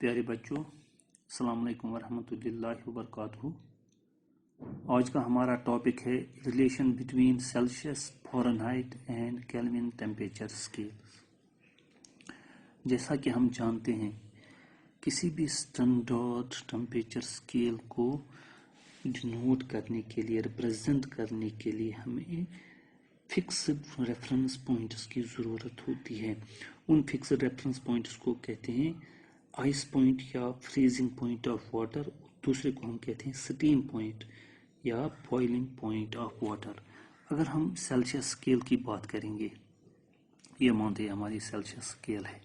प्यारे बच्चों, अस्सलाम वालेकुम वरहमतुल्लाहि वबरकातुहू। आज का हमारा टॉपिक है relation between Celsius, Fahrenheit and kelvin temperature scale. जैसा कि हम जानते हैं, किसी भी स्टैंडर्ड टेम्परेचर स्केल को डिनोट करने के लिए, रिप्रेजेंट करने के लिए हमें फिक्स्ड रेफरेंस पॉइंट्स की ज़रूरत होती है। उन फिक्स्ड रेफरेंस पॉइंट्स को कहते हैं आइस पॉइंट या फ्रीजिंग पॉइंट ऑफ वाटर। दूसरे को हम कहते हैं स्टीम पॉइंट या बॉइलिंग पॉइंट ऑफ वाटर। अगर हम सेल्सियस स्केल की बात करेंगे, ये मानते हैं हमारी सेल्सियस स्केल है,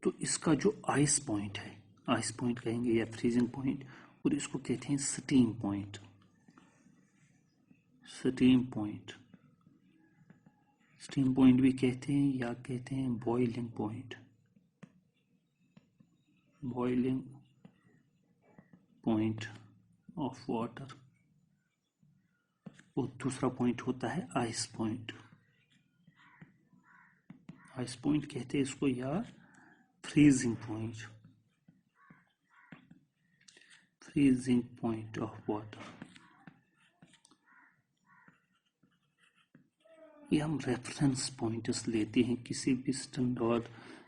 तो इसका जो आइस पॉइंट है, आइस पॉइंट कहेंगे या फ्रीजिंग पॉइंट, और इसको कहते हैं steam point. Steam point, steam point भी कहते हैं या कहते हैं boiling point, boiling point of water. और दूसरा पॉइंट होता है आइस पॉइंट। आइस पॉइंट कहते हैं इसको या freezing point, freezing point of water. ये हम रेफरेंस पॉइंट्स लेते हैं किसी भी स्टैंडर्ड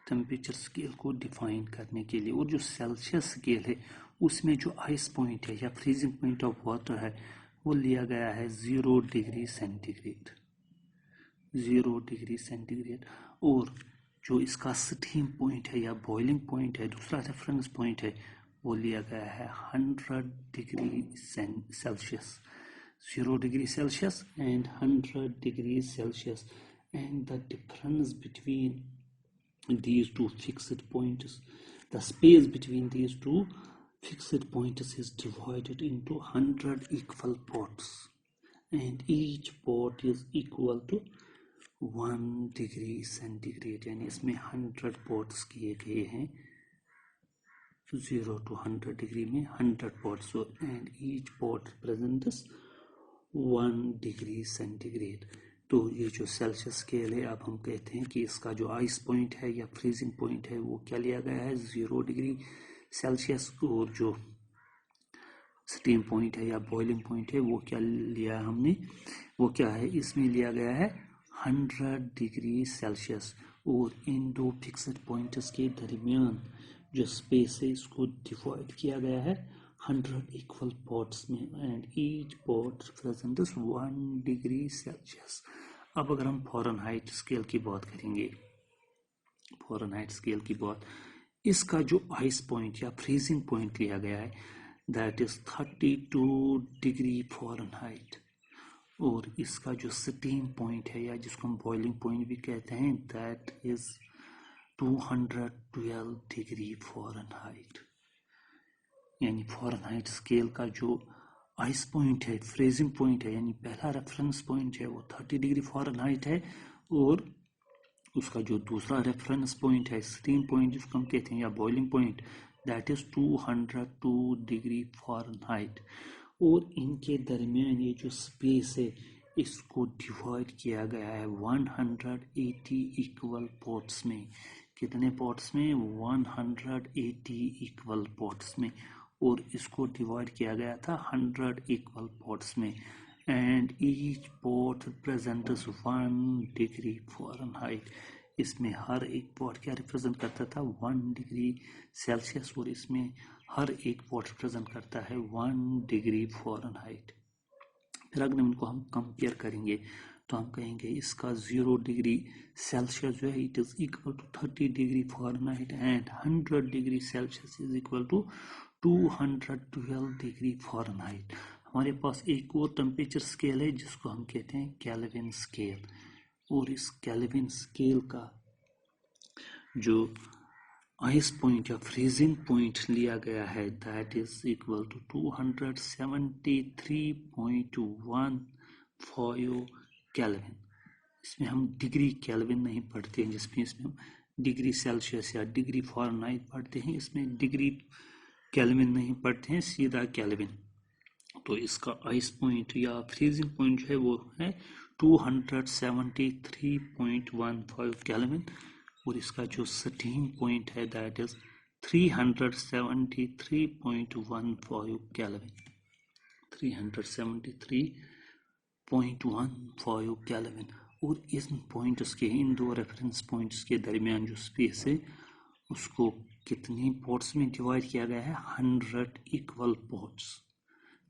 टेम्परेचर स्केल को डिफाइन करने के लिए। और जो सेल्सियस स्केल है उसमें जो आइस पॉइंट है या फ्रीजिंग पॉइंट ऑफ वाटर है वो लिया गया है 0 डिग्री सेंटीग्रेड, 0 डिग्री सेंटीग्रेड। और जो इसका स्टीम पॉइंट है या बॉइलिंग पॉइंट है, दूसरा रेफरेंस पॉइंट है, वो लिया गया है 100 degree Celsius, 0 degree Celsius and 100 degrees Celsius. And the difference between these two fixed points, the space between these two fixed points is divided into 100 equal pots, and each pot is equal to 1 degree centigrade। यानी इसमें 100 pots किए गए हैं, 0 to 100 degree में 100 pots, and each pot represents 1 degree centigrade. तो ये जो Celsius scale है, अब हम कहते हैं कि इसका जो आइस पॉइंट है या फ्रीजिंग पॉइंट है वो क्या लिया गया है 0 डिग्री सेल्सियस। और जो स्टीम पॉइंट है या बॉइलिंग पॉइंट है वो क्या लिया है हमने, वो क्या है, इसमें लिया गया है 100 डिग्री सेल्सियस। और इन दो फिक्स्ड पॉइंट्स के दरमियान जो स्पेस है इसको डिवाइड किया गया है 100 इक्वल पॉट्स में, and each pot represents 1 degree Celsius. अब अगर हम फ़ारेनहाइट स्केल की बात करेंगे, फ़ारेनहाइट स्केल की बात, इसका जो आइस पॉइंट या फ्रीजिंग पॉइंट लिया गया है दैट इज 32 डिग्री फ़ारेनहाइट। और इसका जो स्टीम पॉइंट है या जिसको हम बॉइलिंग पॉइंट भी कहते हैं दैट इज 212 डिग्री फ़ारेनहाइट। यानी फ़ारेनहाइट स्केल का जो आइस पॉइंट है, फ्रीजिंग पॉइंट है, यानी पहला रेफरेंस पॉइंट है वो 30 डिग्री फ़ारेनहाइट है, और उसका जो दूसरा रेफरेंस पॉइंट है स्टीम पॉइंट जिसको हम कहते हैं या boiling point that is 202 degree Fahrenheit. और इनके दरमियान ये जो स्पेस है इसको डिवाइड किया गया है 180 इक्वल पॉट्स में। कितने पॉट्स में? 180 इक्वल पॉट्स में। और इसको डिवाइड किया गया था 100 इक्वल पॉट्स में, and each pot represents 1 degree Fahrenheit. इसमें हर एक पॉट क्या रिप्रेजेंट करता था 1 डिग्री सेल्सियस, और इसमें हर एक पॉट रिप्रेजेंट करता है 1 डिग्री फ़ारेनहाइट। फिर अगर इनको हम कंपेयर करेंगे तो हम कहेंगे इसका 0 डिग्री सेल्सियस जो है it is equal to 30 degree Fahrenheit, and 100 degree Celsius is equal to 212 degree Fahrenheit. हमारे पास एक और टेम्परेचर स्केल है जिसको हम कहते हैं केल्विन स्केल। और इस केल्विन स्केल का जो आइस पॉइंट या फ्रीजिंग पॉइंट लिया गया है that is equal to 273.15 Kelvin. इसमें हम डिग्री केल्विन नहीं पढ़ते हैं, जिसमें इसमें हम डिग्री सेल्सियस या डिग्री फ़ारेनहाइट पढ़ते हैं, इसमें डिग्री केल्विन नहीं पढ़ते हैं, सीधा केल्विन। तो इसका आइस पॉइंट या फ्रीजिंग पॉइंट जो है वो है 273.15 केल्विन, और इसका जो स्टीम पॉइंट है दैट इज 373.15 केल्विन, 373.15 केल्विन। और इन पॉइंट्स के, इन दो रेफरेंस पॉइंट्स के दरमियान जो स्पेस है उसको कितनी पॉट्स में डिवाइड किया गया है? 100 इक्वल पॉट्स।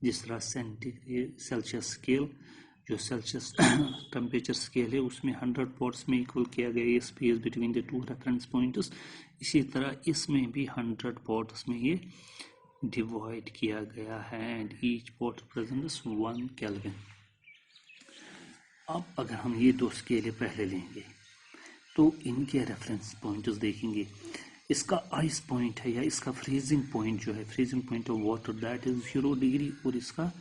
जिस तरह सेंटीग्रेड सेल्सियस स्केल, जो सेल्सियस टेम्परेचर स्केल है, उसमें 100 पॉट्स में इक्वल किया गया है space between the two reference points, इसी तरह इसमें भी 100 पॉट्स में ये डिवाइड किया गया है and each pot presents 1 kelvin. अब अगर हम ये दो स्केल पहले लेंगे तो इनके रेफरेंस पॉइंट्स देखेंगे। इसका आइस पॉइंट है या इसका फ्रीजिंग पॉइंट जो है, freezing point of water, that is 0 degree, और इसका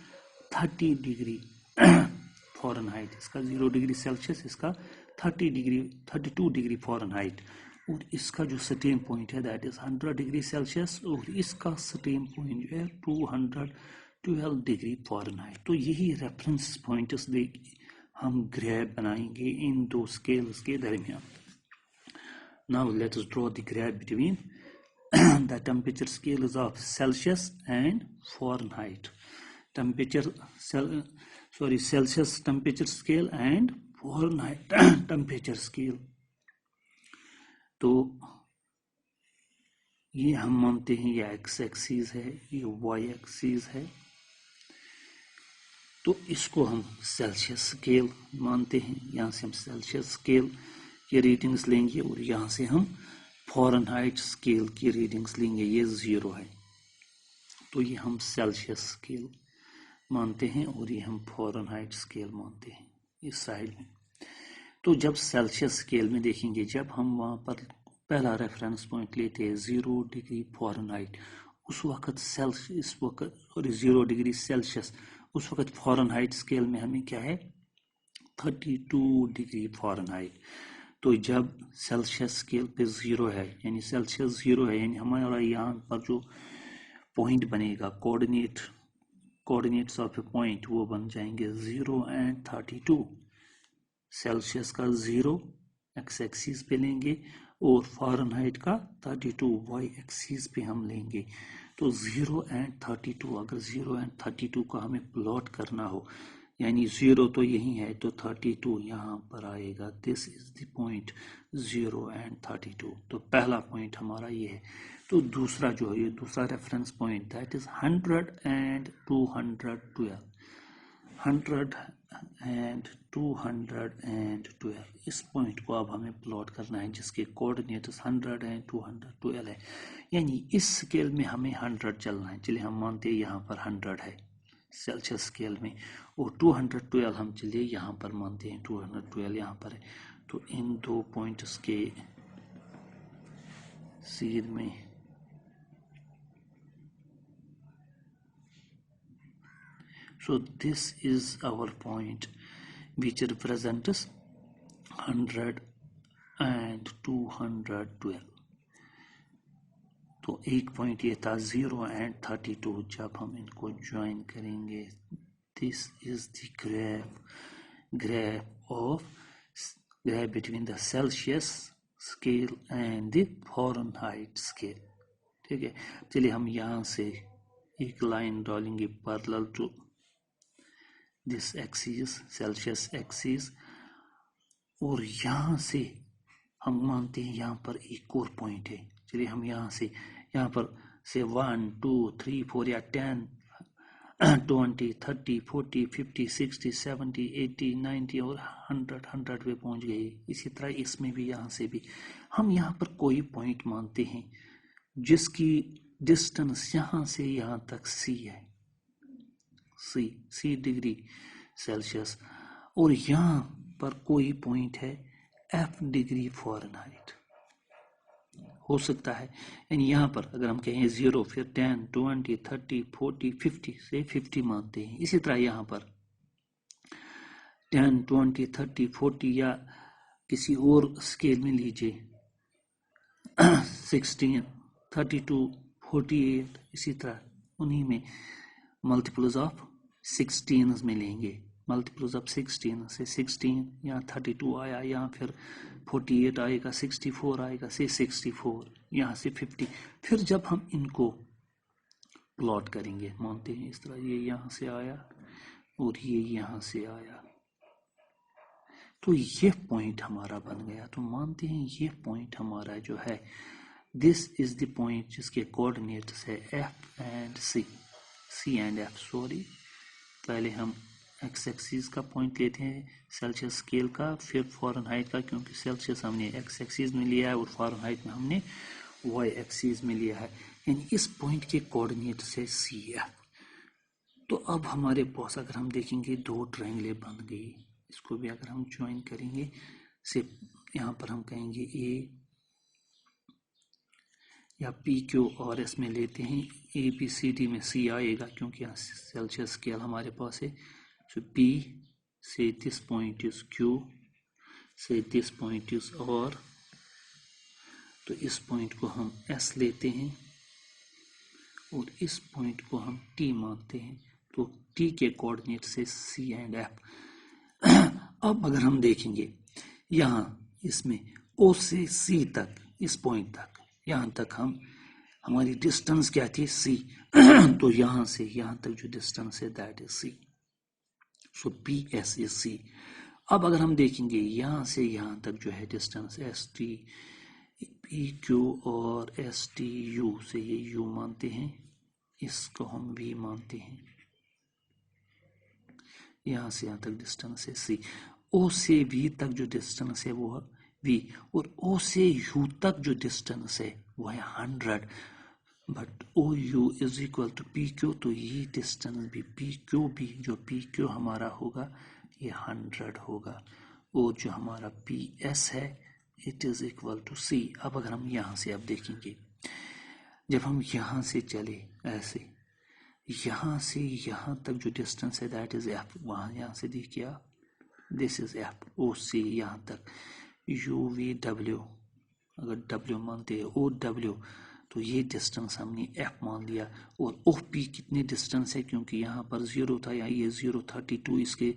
30 डिग्री फ़ारेनहाइट, इसका 0 डिग्री सेल्सियस, इसका 32 डिग्री फ़ारेनहाइट। और इसका जो स्टीम पॉइंट है दैट इज 100 डिग्री सेल्सियस, और इसका स्टीम पॉइंट जो है 212 डिग्री फ़ारेनहाइट। तो यही रेफरेंस पॉइंट्स देख हम ग्राफ बनाएंगे इन दो स्केल्स के दरमियान। Now let us draw the graph between the temperature scales of Celsius and Fahrenheit. Celsius temperature scale and Fahrenheit temperature scale. तो ये हम मानते हैं ये x एक्सिस है, ये y एक्सिस है, तो इसको हम सेल्सियस स्केल मानते हैं। यहाँ से हम सेल्सियस स्केल की रीडिंग्स लेंगे और यहाँ से हम फ़ारेनहाइट स्केल की रीडिंग्स लेंगे। ये 0 है तो ये हम सेल्सियस स्केल मानते हैं और ये हम फ़ारेनहाइट स्केल मानते हैं इस साइड में। तो जब सेल्सियस स्केल में देखेंगे, जब हम वहाँ पर पहला रेफरेंस पॉइंट लेते हैं 0 डिग्री फ़ारेनहाइट, उस वक्त इस वक्त, और 0 डिग्री सेल्सियस, उस वक्त फ़ारेनहाइट स्केल में हमें क्या है? 32 डिग्री फ़ारेनहाइट। तो जब सेल्सियस स्केल पे 0 है, यानी सेल्सियस 0 है, यानी हमारा यहाँ पर जो पॉइंट बनेगा, कोऑर्डिनेट्स ऑफ ए पॉइंट, वो बन जाएंगे 0 एंड 32। सेल्सियस का 0 एक्स एक्सिस पे लेंगे और फ़ारेनहाइट का 32 वाई एक्सिस पे हम लेंगे। तो 0 एंड 32, अगर 0 एंड 32 को हमें प्लॉट करना हो, यानी 0 तो यही है तो 32 यहाँ पर आएगा। This is the point 0 and 32। तो पहला पॉइंट हमारा ये है। तो दूसरा जो है, ये दूसरा reference point that is 100 and 212, 100 and 212। इस पॉइंट को अब हमें प्लॉट करना है जिसके कोऑर्डिनेट्स 100 एंड 212 है, यानी इस स्केल में हमें 100 चलना है। चलिए हम मानते हैं यहाँ पर 100 है सेल्सियस स्केल में, और 212 हम चलिए यहाँ पर मानते हैं 212 यहाँ पर है। तो इन दो पॉइंट्स के सीध में so this is our point which represents 100 and 212। तो एक पॉइंट ये था 0 एंड 32। जब हम इनको ज्वाइन करेंगे, this is the graph between the Celsius scale and the Fahrenheit scale. ठीक है, चलिए हम यहाँ से एक लाइन डालेंगे parallel to this axis, Celsius axis, और यहाँ से हम मानते हैं यहाँ पर एक और पॉइंट है। चलिए हम यहाँ पर से 1 2 3 4 या 10 20 30 40 50 60 70 80 90 और 100 पे पहुंच गए। इसी तरह इसमें भी यहाँ से भी हम यहाँ पर कोई पॉइंट मानते हैं जिसकी डिस्टेंस यहाँ से यहाँ तक c है, c डिग्री सेल्सियस, और यहाँ पर कोई पॉइंट है f डिग्री फ़ारेनहाइट हो सकता है। यानी यहाँ पर अगर हम कहें 0, फिर 10 20 30 40 50 से 50 मानते हैं। इसी तरह यहाँ पर 10 20 30 40 या किसी और स्केल में लीजिए 16 32 48, इसी तरह उन्हीं में मल्टीपल्स ऑफ 16 में लेंगे, मल्टीपल्स ऑफ 16 से 16 यहाँ 32 आया, यहाँ फिर 48 आएगा, 64 आएगा, से 64, यहाँ से 50। फिर जब हम इनको प्लॉट करेंगे, मानते हैं इस तरह ये यहाँ से आया और ये यहाँ से आया, तो ये पॉइंट हमारा बन गया। तो मानते हैं ये पॉइंट हमारा जो है, दिस इज द पॉइंट जिसके कोऑर्डिनेट्स है F and C, C and F sorry. पहले हम एक्स एक्सिस का पॉइंट लेते हैं सेल्सियस स्केल का, फिर फ़ारेनहाइट का, क्योंकि सेल्सियस हमने एक्स एक्सिस में लिया है और फ़ारेनहाइट में हमने वाई एक्सिस में लिया है। यानी इस पॉइंट के कोऑर्डिनेट से सी एफ। तो अब हमारे पास अगर हम देखेंगे दो ट्रायंगलें बन गई, इसको भी अगर हम ज्वाइन करेंगे से यहाँ पर हम कहेंगे ए या पी क्यू और एस में लेते हैं, ए बी सी डी में सी आएगा क्योंकि यहाँ सेल्सियस स्केल हमारे पास है। सो पी से दिस पॉइंट इज क्यू, से दिस पॉइंट इज और, तो इस पॉइंट को हम एस लेते हैं और इस पॉइंट को हम टी मानते हैं। तो टी के कोऑर्डिनेट से सी एंड एफ। अब अगर हम देखेंगे यहाँ इसमें ओ से सी तक, इस पॉइंट तक, यहाँ तक हमारी डिस्टेंस क्या थी सी। तो यहाँ से यहाँ तक जो डिस्टेंस है that is C. So P S is C. अब अगर हम देखेंगे यहाँ से यहाँ तक जो है distance S T, P Q और एस टी यू, से ये यू मानते हैं, इसको हम वी मानते हैं, यहाँ से यहाँ तक डिस्टेंस है सी। ओ से वी तक जो डिस्टेंस है वो वी, और ओ से यू तक जो डिस्टेंस है वो है 100, but O U is equal to P Q. तो ये डिस्टेंस भी पी क्यू भी, जो पी क्यू हमारा होगा ये 100 होगा, और जो हमारा पी एस है इट इज इक्वल टू सी। अब अगर हम यहाँ से अब देखेंगे, जब हम यहाँ से चले ऐसे, यहाँ से यहाँ तक जो डिस्टेंस है दैट इज एफ, वहाँ यहाँ से देखिए दिस इज एफ, ओ से यहाँ तक यू वी डब्ल्यू, अगर डब्ल्यू मानते हैं ओ डब्ल्यू, तो ये डिस्टेंस हमने एफ मान लिया। और ओ पी कितनी डिस्टेंस है, क्योंकि यहाँ पर 0 था, या ये 0 32 इसके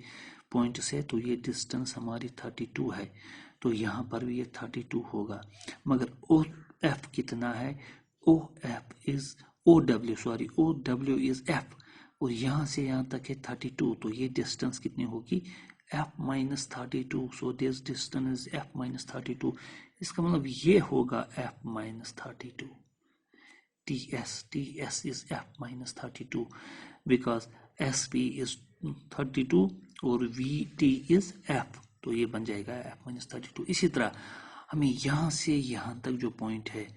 पॉइंट से, तो ये डिस्टेंस हमारी 32 है, तो यहाँ पर भी ये 32 होगा। मगर ओ एफ कितना है, O F is O W, sorry O W is F, और यहाँ से यहाँ तक है 32, तो ये डिस्टेंस कितनी होगी f minus 32। So this distance is f minus 32। इसका मतलब ये होगा f minus 32, ts is f minus 32 because sp is 32 और vt is f, तो ये बन जाएगा f minus 32। इसी तरह हमें यहाँ से यहाँ तक जो पॉइंट है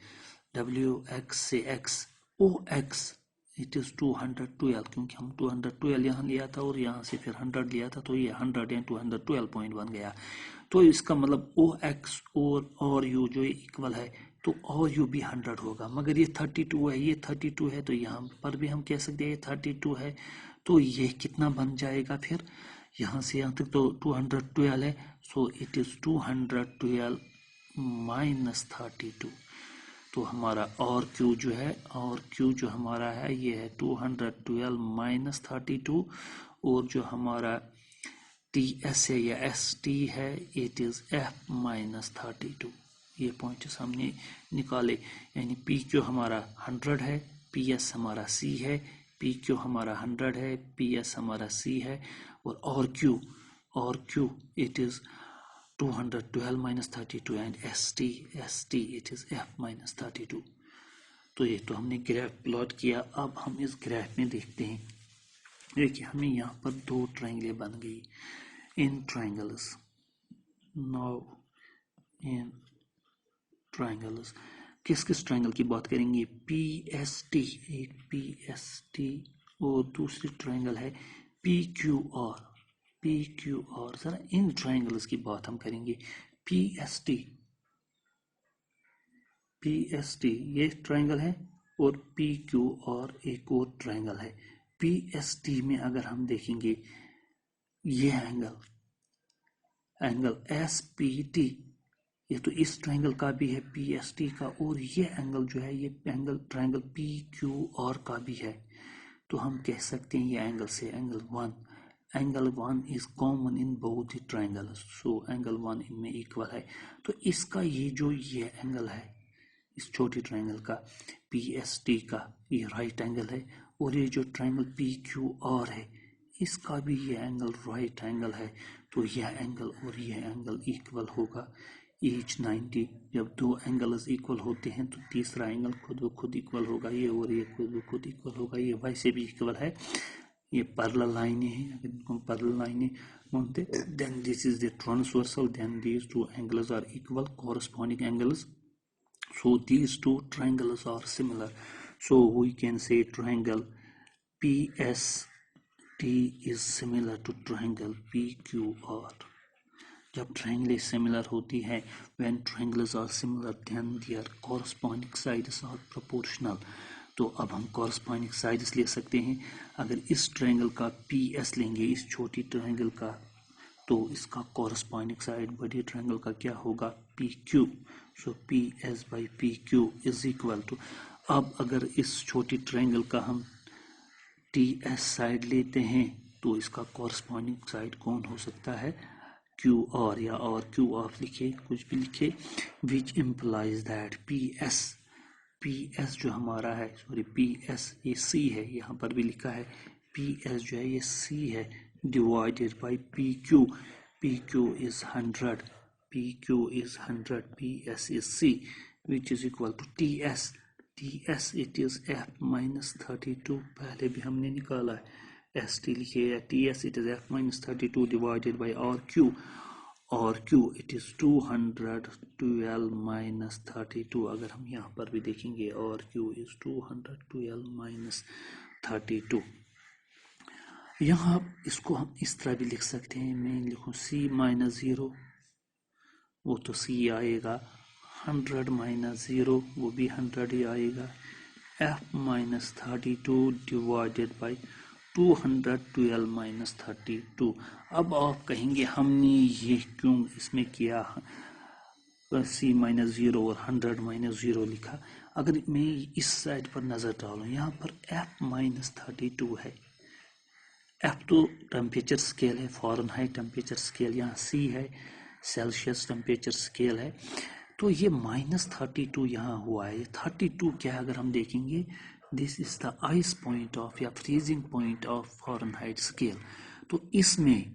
wx से x, ox इट इज 212, क्योंकि हम 212 यहाँ लिया था और यहाँ से फिर 100 लिया था, तो ये 100 एंड 212 पॉइंट बन गया। तो इसका मतलब ओ एक्स और यू जो इक्वल है, तो और यू भी 100 होगा, मगर ये 32 है, ये 32 है, तो यहाँ पर भी हम कह सकते हैं ये 32 है। तो ये कितना बन जाएगा फिर, यहाँ से यहाँ तक तो 212 है, सो इट इज 212 माइनस 32। तो हमारा और क्यू जो है, और क्यू जो हमारा है ये है 212 माइनस 32, और जो हमारा टी एस है या एस टी है इट इज एफ माइनस 32। ये पॉइंट्स हमने निकाले, यानी पी क्यू हमारा 100 है, पी एस हमारा सी है, पी क्यू हमारा 100 है, पी एस हमारा सी है, और Q it is 212 minus 32 and ST it is F minus 32। तो ये तो हमने ग्राफ प्लॉट किया। अब हम इस ग्राफ में देखते हैं, देखिए हमें यहाँ पर दो ट्रायंगलें बन गई इन ट्रायंगल्स। नाउ इन ट्रायंगल्स किस किस ट्रायंगल की बात करेंगे, PST, एक PST और दूसरी ट्रायंगल है PQR। जरा इन ट्रायंगल्स की बात हम करेंगे। PST ये ट्रायंगल है और PQR एक और ट्रायंगल है। PST में अगर हम देखेंगे ये एंगल SPT, ये तो इस ट्रायंगल का भी है PST का, और ये एंगल जो है ये एंगल ट्रायंगल PQR का भी है। तो हम कह सकते हैं ये एंगल से angle 1 angle 1 is common in both the triangles, so angle 1 इनमें इक्वल है। तो इसका ये एंगल है इस छोटी ट्रायंगल का PST का, ये राइट एंगल है, और ये जो ट्रायंगल PQR है इसका भी ये एंगल राइट एंगल है। तो यह एंगल और यह एंगल इक्वल होगा each 90। जब दो एंगल्स इक्वल होते हैं तो तीसरा एंगल खुद ब खुद इक्वल होगा, ये और ये खुद ब खुद इक्वल होगा, ये वैसे भी इक्वल है। ये पैरेलल लाइनें हैं, अगर इनको पैरेलल लाइनें मानते then this is the transversal, then these two angles are equal corresponding angles, so these two triangles are similar, so we can say triangle PST is similar to triangle PQR। जब triangle similar होती है, when triangles are similar then their corresponding sides are proportional। तो अब हम corresponding sides ले सकते हैं। अगर इस ट्रायंगल का PS लेंगे, इस छोटी ट्रायंगल का, तो इसका corresponding side बड़ी ट्रायंगल का क्या होगा, PQ। So PS by PQ is equal to, अब अगर इस छोटी ट्रायंगल का हम TS साइड लेते हैं तो इसका corresponding साइड कौन हो सकता है, QR, या और Q आप लिखे, कुछ भी लिखे, which implies that PS जो हमारा है, सॉरी PS ये C है, यहाँ पर भी लिखा है PS जो है ये C है, divided by PQ is 100, PQ is 100, PS is C, which is equal to TS it is F minus 32, पहले भी हमने निकाला है, ST लिखिए या TS it is F minus 32 divided by RQ it is 212 minus 32। अगर हम यहाँ पर भी देखेंगे RQ is 212 minus 32। यहाँ इसको हम इस तरह भी लिख सकते हैं, मैं लिखूँ C minus 0, वो तो C आएगा, 100 minus 0 वो भी 100 ही आएगा, F minus 32 divided by 212 minus 32। अब आप कहेंगे हमने ये क्यों इसमें किया, C minus 0 और 100 minus 0 लिखा। अगर मैं इस साइड पर नज़र डालूं, यहाँ पर F minus 32 है, F तो टेम्परेचर स्केल है, फ़ारेनहाइट टेम्परेचर स्केल, यहाँ C है सेल्सियस टेम्परेचर स्केल है, तो ये -32 यहाँ हुआ है। 32 क्या है, अगर हम देखेंगे this is the ice point of या freezing point of Fahrenheit scale. तो इसमें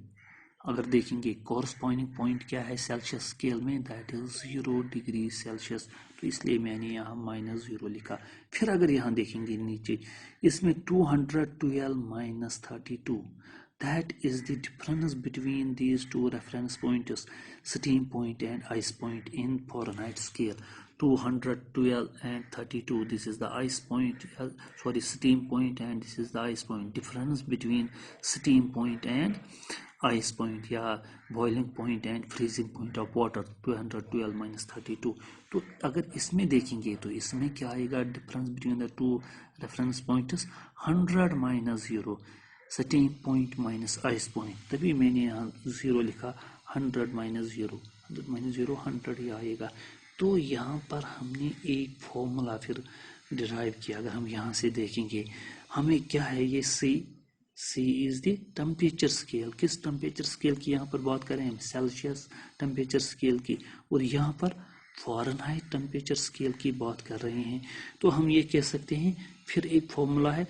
अगर देखेंगे कॉरस्पॉन्डिंग पॉइंट क्या है सेल्सियस स्केल में, दैट इज 0 डिग्री सेल्सियस, तो इसलिए मैंने यहाँ -0 लिखा। फिर अगर यहाँ देखेंगे नीचे इसमें 212 minus 32, that is the difference between these two reference points, steam point and ice point in Fahrenheit scale। 212 and 32, this is the ice point, sorry steam point, and this is the ice point। difference between steam point and ice point या boiling point and freezing point of water, 212 minus 32। तो अगर इसमें देखेंगे तो इसमें क्या आएगा, difference between the two reference points 100 minus 0, steam point minus ice point, तभी मैंने यहाँ 0 लिखा, 100 minus 0, 100 ही आएगा। तो यहाँ पर हमने एक फॉर्मूला फिर डिराइव किया। अगर हम यहाँ से देखेंगे हमें क्या है, ये C is the temperature scale, किस टेम्परेचर स्केल की यहाँ पर बात करें हम, सेल्सियस टेम्परेचर स्केल की, और यहाँ पर फ़ारेनहाइट टेम्परेचर स्केल की बात कर रहे हैं। तो हम ये कह सकते हैं, फिर एक फॉर्मूला है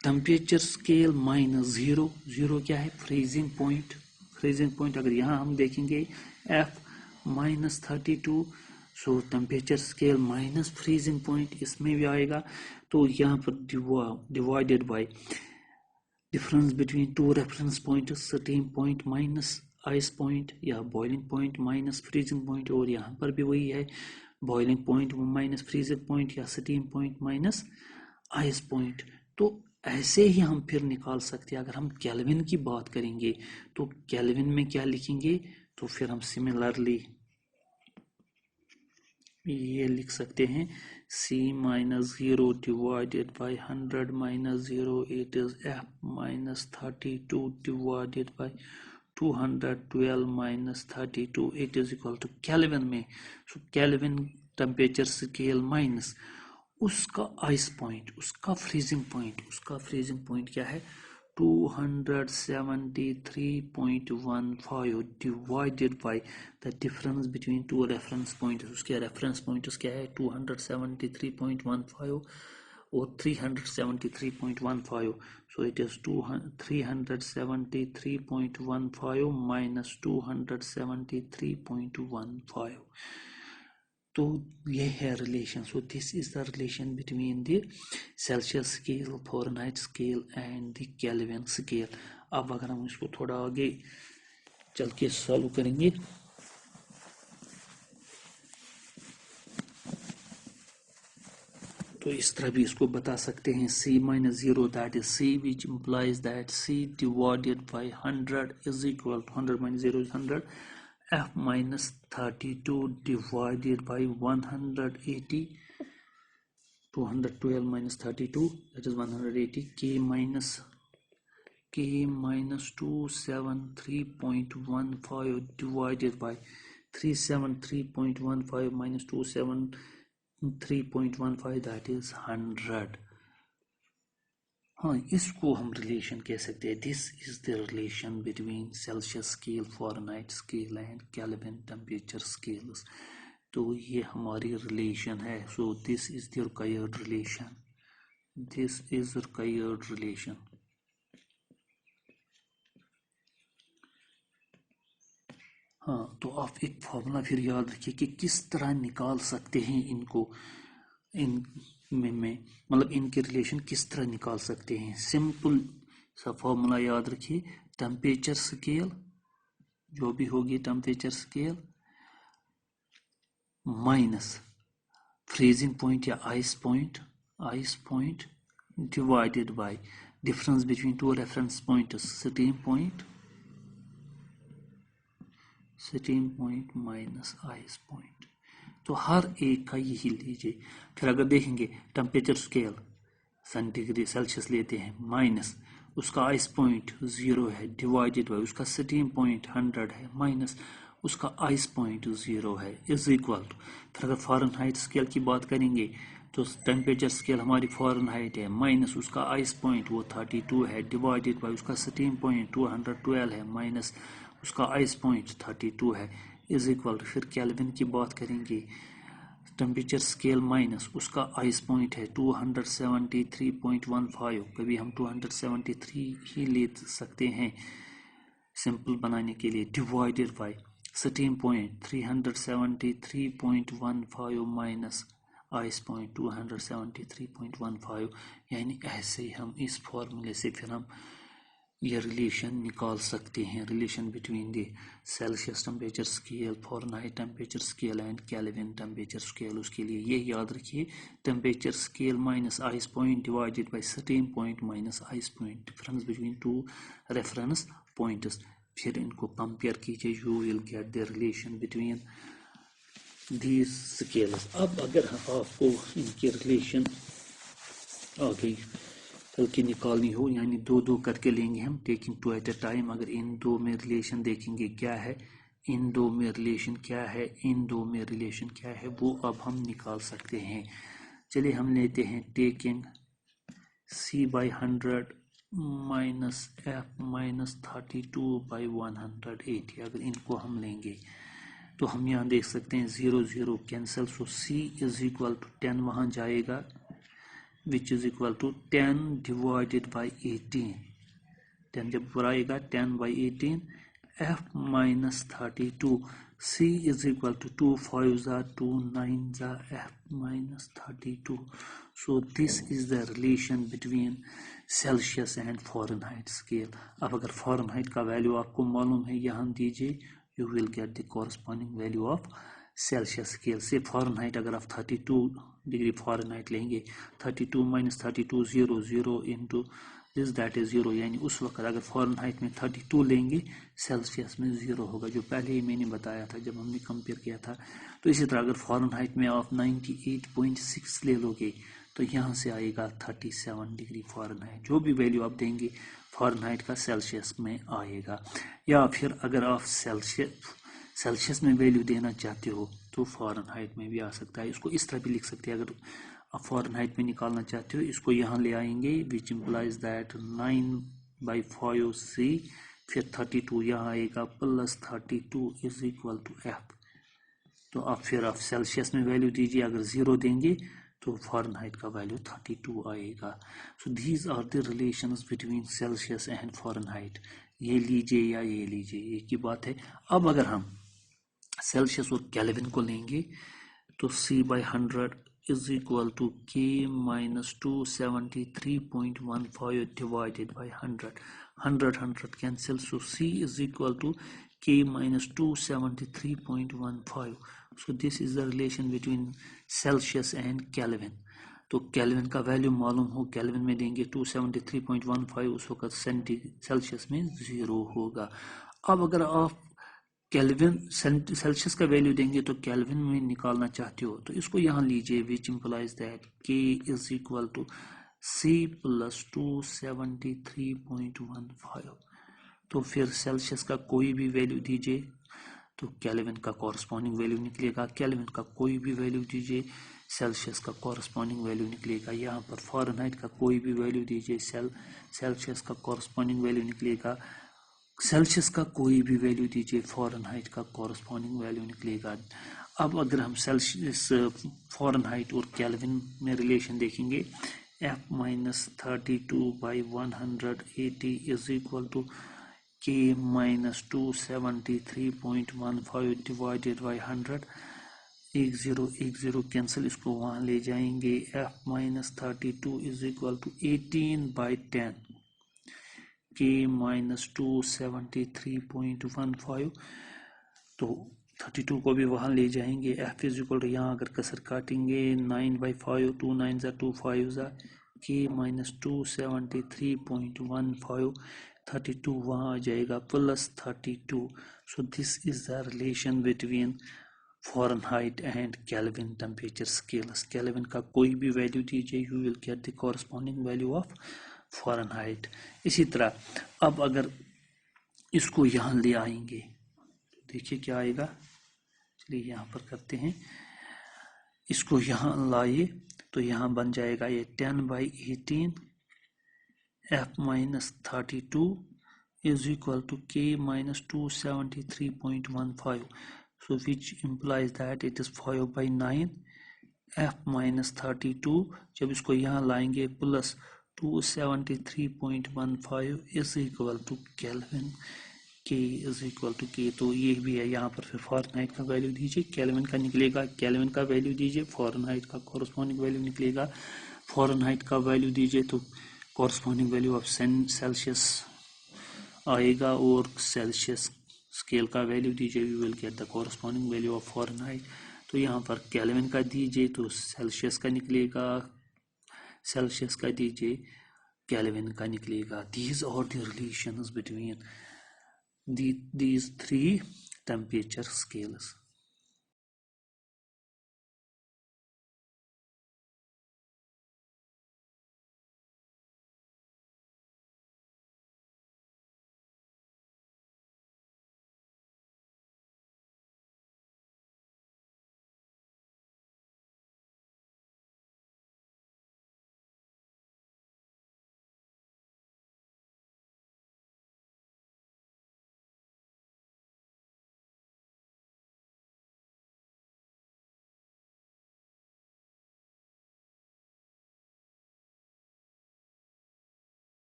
टेम्परेचर स्केल -0, 0 क्या है, फ्रीजिंग पॉइंट। अगर यहाँ हम देखेंगे F -32, so temperature scale minus freezing point इसमें भी आएगा। तो यहाँ पर divided by difference between two reference point, steam point minus ice point या boiling point minus freezing point, और यहाँ पर भी वही है, boiling point minus freezing point या steam point minus ice point. तो ऐसे ही हम फिर निकाल सकते हैं। अगर हम केल्विन की बात करेंगे तो केल्विन में क्या लिखेंगे, तो फिर हम सिमिलरली ये लिख सकते हैं, C -0 divided by 100 -0, it is F -32 divided by 212 minus 32, it is equal to Kelvin में। so Kelvin temperature scale minus उसका आइस पॉइंट, उसका फ्रीजिंग पॉइंट क्या है 273.15 divided by the difference between two reference points. उसके reference points क्या है 273.15 और 373.15. So it is 373.15 minus 273.15. तो ये है relation. So this is the relation between the Celsius scale, Fahrenheit scale and the kelvin scale. अब अगर हम इसको थोड़ा आगे चल के सॉल्व करेंगे तो इस तरह भी इसको बता सकते हैं. c minus 0 that is c which implies that c divided by 100 is equal to 100 minus 0 is 100. f minus 32 divided by 180, 212 minus 32 that is 180. k minus 273.15 divided by 373.15 minus 273.15 that is 100. हाँ, इसको हम रिलेशन कह सकते हैं. This is the relation between Celsius scale, Fahrenheit scale and kelvin temperature scales. तो ये हमारी relation है. So this is the required relation. This is required relation. हाँ, तो आप एक फॉर्मूला फिर याद रखिए कि किस तरह निकाल सकते हैं इनको, इन में मतलब इनके रिलेशन किस तरह निकाल सकते हैं. सिंपल सा फॉर्मूला याद रखिए. टेम्परेचर स्केल जो भी होगी temperature scale minus freezing point या ice point divided by difference between two reference points, steam point minus ice point. तो हर एक का यही लीजिए. फिर अगर देखेंगे टेम्परेचर स्केल सेंटीग्रेड सेल्सियस लेते हैं माइनस उसका आइस पॉइंट 0 है डिवाइडेड बाय उसका स्टीम पॉइंट 100 है माइनस उसका आइस पॉइंट 0 है इज इक्वल टू. फिर अगर फ़ारेनहाइट स्केल की बात करेंगे तो टेम्परेचर स्केल हमारी फ़ारेनहाइट है माइनस उसका आइस पॉइंट वो 32 है डिवाइडेड बाय उसका स्टीम पॉइंट 212 है माइनस उसका आइस पॉइंट 32 है इज इक्वल टू. फिर केल्विन की बात करेंगे टेम्परेचर स्केल माइनस उसका आइस पॉइंट है 273.15. कभी हम 273 ही ले सकते हैं सिंपल बनाने के लिए divided by steam point 373.15 minus ice point 273.15. यानी ऐसे ही हम इस फॉर्मूले से फिर हम ये रिलेशन निकाल सकते हैं. Relation between the Celsius temperature scale, Fahrenheit temperature scale and kelvin temperature scale. उसके लिए ये याद रखिए temperature scale minus ice point divided bye steam point minus ice point, difference between two reference points. फिर इनको कंपेयर कीजिए, you will get the relation between these scales. अब अगर आपको इनके रिलेशन आगे की निकालनी हो यानी दो करके लेंगे हम, taking two at a time. अगर इन दो में रिलेशन देखेंगे क्या है, इन दो में रिलेशन क्या है, इन दो में रिलेशन क्या है, वो अब हम निकाल सकते हैं. चलिए हम लेते हैं taking c by 100 minus f minus 32 by 180. अगर इनको हम लेंगे तो हम यहाँ देख सकते हैं 0 0 cancel. So c is equal to 10 वहाँ जाएगा which is equal to 10 divided by 18. 10 जब पूरा आएगा 10 by 18 f minus 32. c is equal to 2 5 2 9 f minus 32. So this is the relation between Celsius and Fahrenheit scale. अब अगर Fahrenheit का value आपको मालूम है यहाँ दीजिए, you will get the corresponding value of Celsius scale से. फ़ारेनहाइट अगर आप 32 डिग्री फ़ारेनहाइट लेंगे 32 minus 32 0 0 into this that is 0. यानी उस वक्त अगर फ़ारेनहाइट में 32 लेंगे सेल्सियस में 0 होगा, जो पहले ही मैंने बताया था जब हमने कंपेयर किया था. तो इसी तरह अगर फ़ारेनहाइट में आप 98.6 ले लोगे तो यहाँ से आएगा 37 डिग्री फ़ारेनहाइट. जो भी वैल्यू आप देंगे फ़ारेनहाइट का सेल्सियस में आएगा. या फिर अगर आप सेल्सियस में वैल्यू देना चाहते हो तो फ़ारेनहाइट में भी आ सकता है. इसको इस तरह भी लिख सकते हैं. अगर आप फ़ारेनहाइट में निकालना चाहते हो इसको यहाँ ले आएंगे विच इम्प्लाइज दैट 9 बाई 5c, फिर 32 यहाँ आएगा plus 32 is equal to F. तो अब फिर आप सेल्सियस में वैल्यू दीजिए, अगर 0 देंगे तो फ़ारेनहाइट का वैल्यू 32 आएगा। So these are the relations between Celsius and Fahrenheit. ये लीजिए या ये लीजिए, एक ही बात है। अब अगर हम सेल्सियस और केल्विन को लेंगे तो C/100 is equal to K minus 273.15 divided by 100. 100 cancel, so C is equal to K minus 273.15. So this is the relation between Celsius and Kelvin. तो केल्विन का वैल्यू मालूम हो, केल्विन में देंगे 273.15, उस वक्त सेल्सियस में 0 होगा। अब अगर आप केल्विन सेल्सियस का वैल्यू देंगे तो केल्विन में निकालना चाहते हो तो इसको यहाँ लीजिए, which implies that K is equal to C plus 273.15। तो फिर सेल्सियस का कोई भी वैल्यू दीजिए तो केल्विन का कॉरस्पॉन्डिंग वैल्यू निकलेगा, केल्विन का कोई भी वैल्यू दीजिए सेल्सियस का कॉरस्पॉन्डिंग वैल्यू निकलेगा। यहाँ पर फ़ारेनहाइट का कोई भी वैल्यू दीजिए सेल्सियस का कॉरस्पॉन्डिंग वैल्यू निकलेगा, सेल्सियस का कोई भी वैल्यू दीजिए फ़ारेनहाइट का कॉरस्पॉन्डिंग वैल्यू निकलेगा। अब अगर हम सेल्सियस फ़ारेनहाइट और केल्विन में रिलेशन देखेंगे, F-32/180 is equal to K minus 273.15 divided by 100। 10 cancel, इसको वहाँ ले जाएंगे। F-32 is equal to 18/10 K minus 273.15। तो 32 को भी वहाँ ले जाएंगे। F इज इक्वल टू, यहाँ अगर कसर काटेंगे 9/5, 2 9 2 5 K minus 273.15, 32 वहाँ आ जाएगा plus 32। So this is the relation between Fahrenheit and kelvin temperature scales. Kelvin का कोई भी वैल्यू दीजिए, you will get the corresponding value of Fahrenheit. इसी तरह अब अगर इसको यहाँ ले आएंगे तो देखिए क्या आएगा। चलिए यहाँ पर करते हैं, इसको यहाँ लाइए तो यहाँ बन जाएगा ये 10/18 F-32 is equal to K minus 273.15. So which implies that it is 5/9 F-32। जब इसको यहाँ लाएंगे plus 273.15 is equal to Kelvin, K is equal to K। तो ये भी है, यहाँ पर फिर फ़ारेनहाइट का वैल्यू दीजिए, केल्विन का निकलेगा, केल्विन का वैल्यू दीजिए, फ़ारेनहाइट का कॉरस्पॉन्डिंग वैल्यू निकलेगा, फ़ारेनहाइट का वैल्यू दीजिए तो कॉरस्पॉन्डिंग वैल्यू ऑफ सेल्सियस आएगा, और सेल्सियस स्केल का वैल्यू दीजिए, you will get the corresponding value of Fahrenheit. तो यहाँ पर केल्विन का दीजिए तो सेल्सियस का निकलेगा, सेल्सियस का दीजिए केल्विन का निकलेगा। These are the relations between these 3 temperature scales.